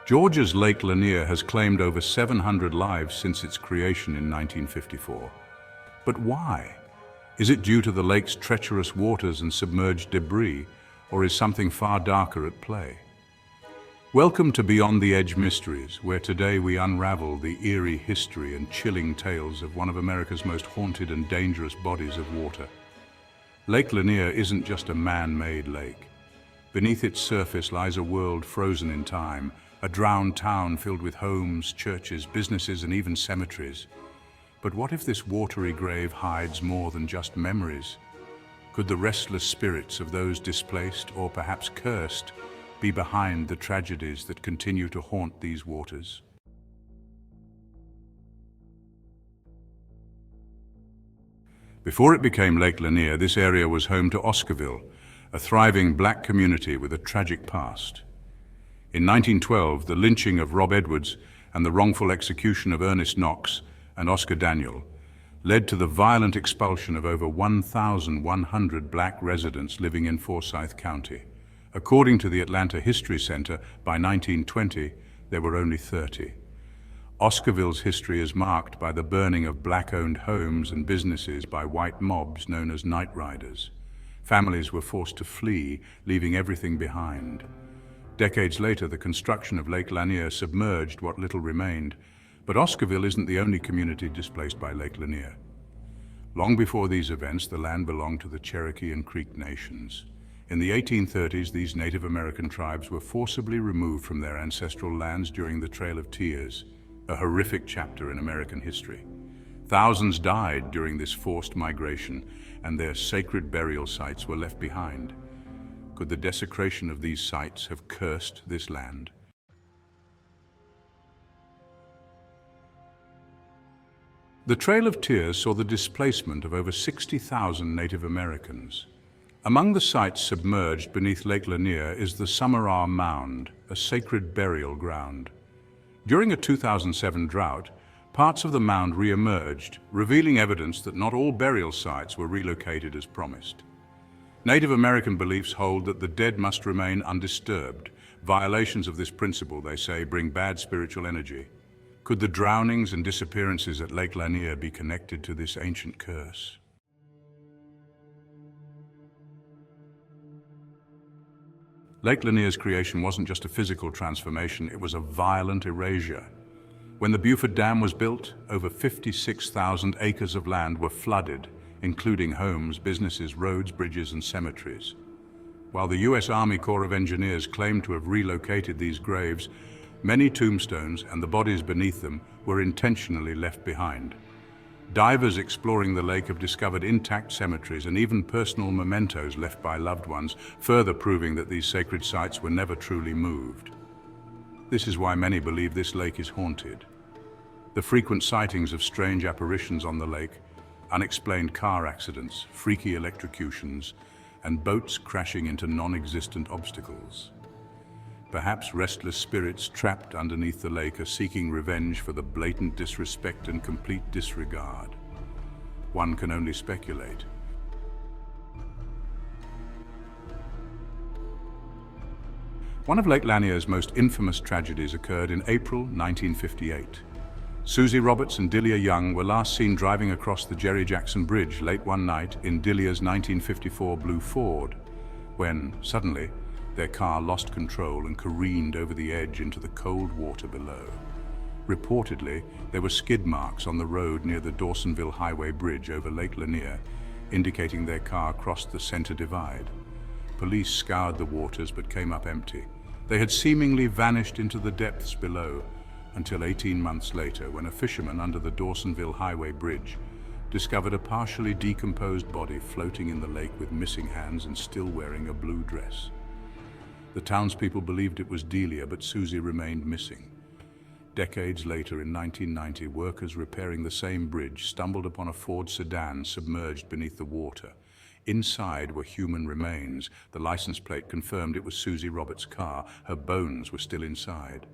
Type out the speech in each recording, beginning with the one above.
Georgia's Lake Lanier has claimed over 700 lives since its creation in 1954. But why? Is it due to the lake's treacherous waters and submerged debris, or is something far darker at play? Welcome to Beyond the Edge Mysteries, where today we unravel the eerie history and chilling tales of one of America's most haunted and dangerous bodies of water. Lake Lanier isn't just a man-made lake. Beneath its surface lies a world frozen in time, a drowned town filled with homes, churches, businesses, and even cemeteries. But what if this watery grave hides more than just memories? Could the restless spirits of those displaced, or perhaps cursed, be behind the tragedies that continue to haunt these waters? Before it became Lake Lanier, this area was home to Oscarville, a thriving black community with a tragic past. In 1912, the lynching of Rob Edwards and the wrongful execution of Ernest Knox and Oscar Daniel led to the violent expulsion of over 1,100 black residents living in Forsyth County. According to the Atlanta History Center, by 1920, there were only 30. Oscarville's history is marked by the burning of black-owned homes and businesses by white mobs known as night riders. Families were forced to flee, leaving everything behind. Decades later, the construction of Lake Lanier submerged what little remained, but Oscarville isn't the only community displaced by Lake Lanier. Long before these events, the land belonged to the Cherokee and Creek nations. In the 1830s, these Native American tribes were forcibly removed from their ancestral lands during the Trail of Tears, a horrific chapter in American history. Thousands died during this forced migration, and their sacred burial sites were left behind. Could the desecration of these sites have cursed this land? The Trail of Tears saw the displacement of over 60,000 Native Americans. Among the sites submerged beneath Lake Lanier is the Summerah Mound, a sacred burial ground. During a 2007 drought, parts of the mound re-emerged, revealing evidence that not all burial sites were relocated as promised. Native American beliefs hold that the dead must remain undisturbed. Violations of this principle, they say, bring bad spiritual energy. Could the drownings and disappearances at Lake Lanier be connected to this ancient curse? Lake Lanier's creation wasn't just a physical transformation, it was a violent erasure. When the Beaufort Dam was built, over 56,000 acres of land were flooded, including homes, businesses, roads, bridges, and cemeteries. While the U.S. Army Corps of Engineers claimed to have relocated these graves, many tombstones and the bodies beneath them were intentionally left behind. Divers exploring the lake have discovered intact cemeteries and even personal mementos left by loved ones, further proving that these sacred sites were never truly moved. This is why many believe this lake is haunted. The frequent sightings of strange apparitions on the lake, unexplained car accidents, freaky electrocutions, and boats crashing into non-existent obstacles. Perhaps restless spirits trapped underneath the lake are seeking revenge for the blatant disrespect and complete disregard. One can only speculate. One of Lake Lanier's most infamous tragedies occurred in April 1958. Susie Roberts and Delia Young were last seen driving across the Jerry Jackson Bridge late one night in Delia's 1954 blue Ford, when, suddenly, their car lost control and careened over the edge into the cold water below. Reportedly, there were skid marks on the road near the Dawsonville Highway Bridge over Lake Lanier, indicating their car crossed the center divide. Police scoured the waters but came up empty. They had seemingly vanished into the depths below, until 18 months later, when a fisherman under the Dawsonville Highway Bridge discovered a partially decomposed body floating in the lake with missing hands and still wearing a blue dress. The townspeople believed it was Delia, but Susie remained missing. Decades later, in 1990, workers repairing the same bridge stumbled upon a Ford sedan submerged beneath the water. Inside were human remains. The license plate confirmed it was Susie Roberts' car. Her bones were still inside.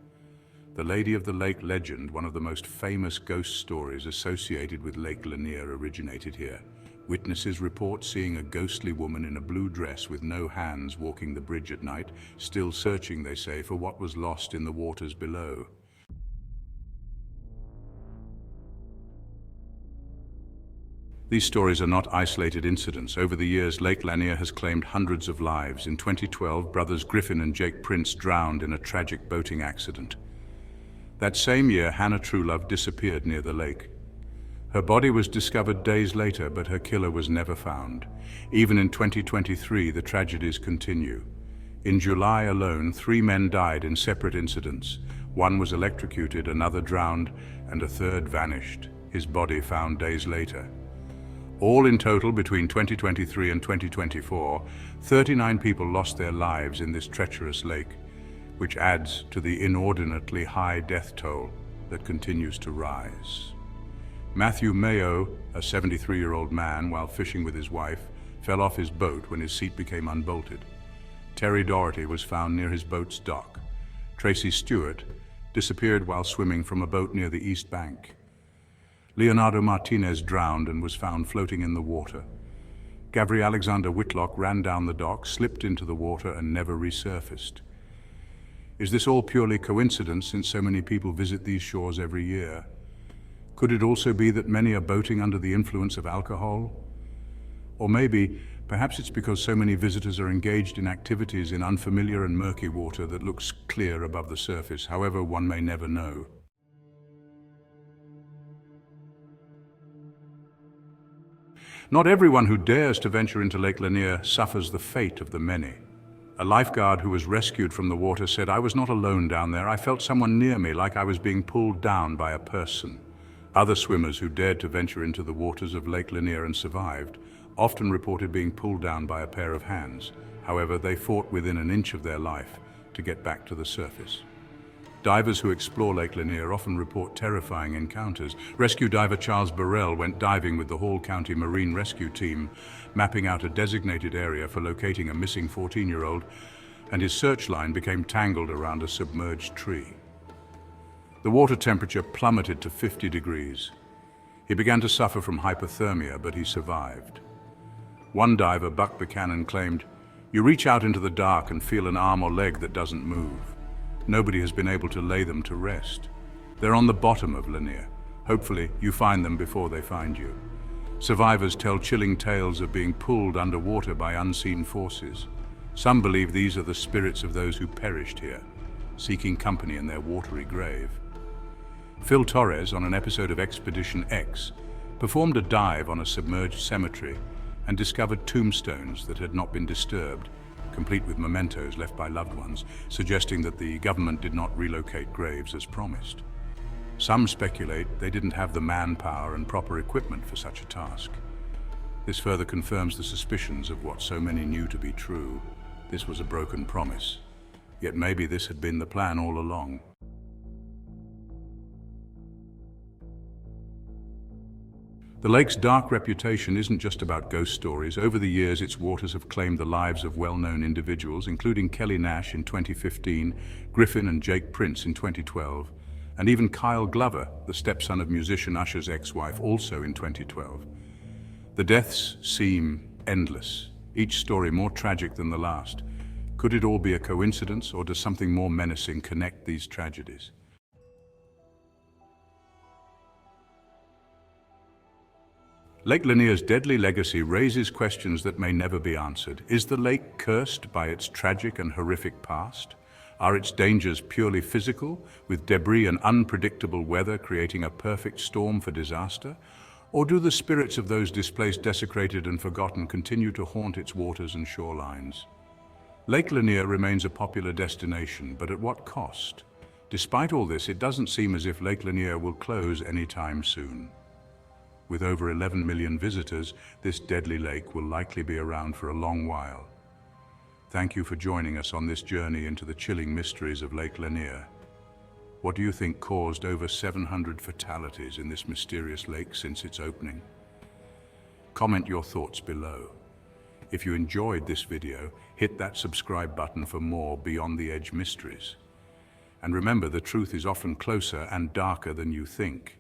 The Lady of the Lake legend, one of the most famous ghost stories associated with Lake Lanier, originated here. Witnesses report seeing a ghostly woman in a blue dress with no hands walking the bridge at night, still searching, they say, for what was lost in the waters below. These stories are not isolated incidents. Over the years, Lake Lanier has claimed hundreds of lives. In 2012, brothers Griffin and Jake Prince drowned in a tragic boating accident. That same year, Hannah Truelove disappeared near the lake. Her body was discovered days later, but her killer was never found. Even in 2023, the tragedies continue. In July alone, 3 men died in separate incidents. One was electrocuted, another drowned, and a third vanished, his body found days later. All in total, between 2023 and 2024, 39 people lost their lives in this treacherous lake, which adds to the inordinately high death toll that continues to rise. Matthew Mayo, a 73-year-old man, while fishing with his wife, fell off his boat when his seat became unbolted. Terry Doherty was found near his boat's dock. Tracy Stewart disappeared while swimming from a boat near the East Bank. Leonardo Martinez drowned and was found floating in the water. Gabriel Alexander Whitlock ran down the dock, slipped into the water, and never resurfaced. Is this all purely coincidence, since so many people visit these shores every year? Could it also be that many are boating under the influence of alcohol? Or perhaps it's because so many visitors are engaged in activities in unfamiliar and murky water that looks clear above the surface. However, one may never know. Not everyone who dares to venture into Lake Lanier suffers the fate of the many. A lifeguard who was rescued from the water said, "I was not alone down there. I felt someone near me, like I was being pulled down by a person." Other swimmers who dared to venture into the waters of Lake Lanier and survived often reported being pulled down by a pair of hands. However, they fought within an inch of their life to get back to the surface. Divers who explore Lake Lanier often report terrifying encounters. Rescue diver Charles Burrell went diving with the Hall County Marine Rescue Team, mapping out a designated area for locating a missing 14-year-old, and his search line became tangled around a submerged tree. The water temperature plummeted to 50 degrees. He began to suffer from hypothermia, but he survived. One diver, Buck Buchanan, claimed, "You reach out into the dark and feel an arm or leg that doesn't move. Nobody has been able to lay them to rest. They're on the bottom of Lanier. Hopefully, you find them before they find you." Survivors tell chilling tales of being pulled underwater by unseen forces. Some believe these are the spirits of those who perished here, seeking company in their watery grave. Phil Torres, on an episode of Expedition X, performed a dive on a submerged cemetery and discovered tombstones that had not been disturbed, complete with mementos left by loved ones, suggesting that the government did not relocate graves as promised. Some speculate they didn't have the manpower and proper equipment for such a task. This further confirms the suspicions of what so many knew to be true. This was a broken promise. Yet maybe this had been the plan all along. The lake's dark reputation isn't just about ghost stories. Over the years, its waters have claimed the lives of well-known individuals, including Kelly Nash in 2015, Griffin and Jake Prince in 2012, and even Kyle Glover, the stepson of musician Usher's ex-wife, also in 2012. The deaths seem endless, each story more tragic than the last. Could it all be a coincidence, or does something more menacing connect these tragedies? Lake Lanier's deadly legacy raises questions that may never be answered. Is the lake cursed by its tragic and horrific past? Are its dangers purely physical, with debris and unpredictable weather creating a perfect storm for disaster? Or do the spirits of those displaced, desecrated, and forgotten continue to haunt its waters and shorelines? Lake Lanier remains a popular destination, but at what cost? Despite all this, it doesn't seem as if Lake Lanier will close anytime soon. With over 11 million visitors, this deadly lake will likely be around for a long while. Thank you for joining us on this journey into the chilling mysteries of Lake Lanier. What do you think caused over 700 fatalities in this mysterious lake since its opening? Comment your thoughts below. If you enjoyed this video, hit that subscribe button for more Beyond the Edge mysteries. And remember, the truth is often closer and darker than you think.